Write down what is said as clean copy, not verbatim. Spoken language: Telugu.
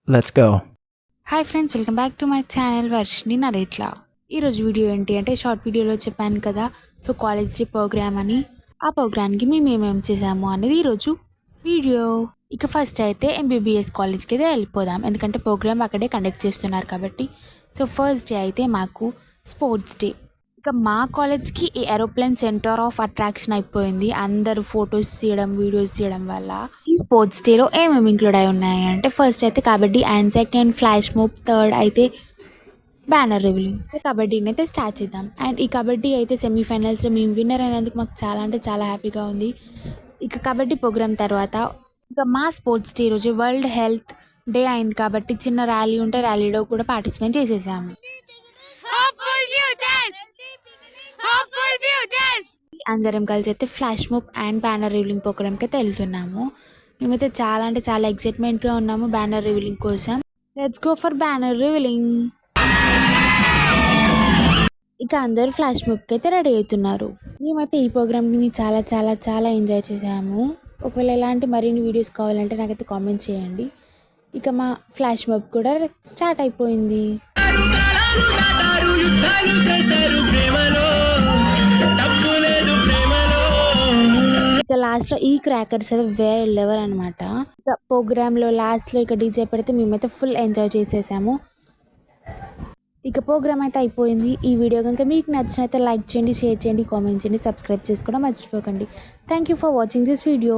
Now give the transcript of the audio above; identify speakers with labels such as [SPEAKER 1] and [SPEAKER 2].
[SPEAKER 1] Let's go.
[SPEAKER 2] Hi friends, welcome back to my channel Varshini Naretla. ఈరోజు వీడియో ఏంటి అంటే, షార్ట్ వీడియోలో చెప్పాను కదా, సో కాలేజ్ డే ప్రోగ్రామ్ అని. ఆ ప్రోగ్రామ్కి మేము ఏమేమి చేసాము అనేది ఈరోజు వీడియో. ఇక ఫస్ట్ అయితే ఎంబీబీఎస్ కాలేజ్కి అయితే వెళ్ళిపోదాం, ఎందుకంటే ప్రోగ్రామ్ అక్కడే కండక్ట్ చేస్తున్నారు కాబట్టి. సో ఫస్ట్ డే అయితే మాకు స్పోర్ట్స్ డే. ఇక మా కాలేజ్కి ఈ ఏరోప్లేన్ సెంటర్ ఆఫ్ అట్రాక్షన్ అయిపోయింది. అందరూ ఫొటోస్ తీయడం, వీడియోస్ తీయడం వల్ల. ఈ స్పోర్ట్స్ డేలో ఏమేమి ఇంక్లూడ్ అయి ఉన్నాయి అంటే, ఫస్ట్ అయితే kabaddi and second flash move, third అయితే బ్యానర్ రివీలింగ్. కబడ్డీని అయితే స్టార్ట్ చేద్దాం. అండ్ ఈ కబడ్డీ అయితే సెమీఫైనల్స్లో మేము విన్నర్ అయినందుకు మాకు చాలా అంటే చాలా హ్యాపీగా ఉంది. ఇక కబడ్డీ ప్రోగ్రామ్ తర్వాత ఇక మా స్పోర్ట్స్ డే రోజు వరల్డ్ హెల్త్ డే అయింది కాబట్టి చిన్న ర్యాలీ ఉంటే ర్యాలీలో కూడా పార్టిసిపేట్ చేసేసాము. అందరం కలిసి అయితే flash move and banner revealing ప్రోగ్రామ్కి అయితే వెళ్తున్నాము. మేమైతే చాలా అంటే చాలా ఎక్సైట్మెంట్గా ఉన్నాము బ్యానర్ రివీలింగ్ కోసం. Let's go for banner revealing. ఇక అందరూ ఫ్లాష్ మూవ్కి అయితే రెడీ అవుతున్నారు. మేమైతే ఈ ప్రోగ్రామ్ని చాలా చాలా చాలా ఎంజాయ్ చేసాము. ఒకవేళ ఎలాంటి మరిన్ని వీడియోస్ కావాలంటే నాకైతే కామెంట్ చేయండి. ఇక మా ఫ్లాష్ మూవ్ కూడా స్టార్ట్ అయిపోయింది. ఇక లాస్ట్లో ఈ క్రాకర్స్ అయితే వేరే లెవెల్ అనమాట. ఇక ప్రోగ్రాంలో లాస్ట్లో ఇక డీజే పెడితే మేమైతే ఫుల్ ఎంజాయ్ చేసేసాము. ఇక ప్రోగ్రామ్ అయితే అయిపోయింది. ఈ వీడియో కనుక మీకు నచ్చినైతే లైక్ చేయండి, షేర్ చేయండి, కామెంట్ చేయండి, సబ్స్క్రైబ్ చేసుకోవడం మర్చిపోకండి. Thank you for watching this video.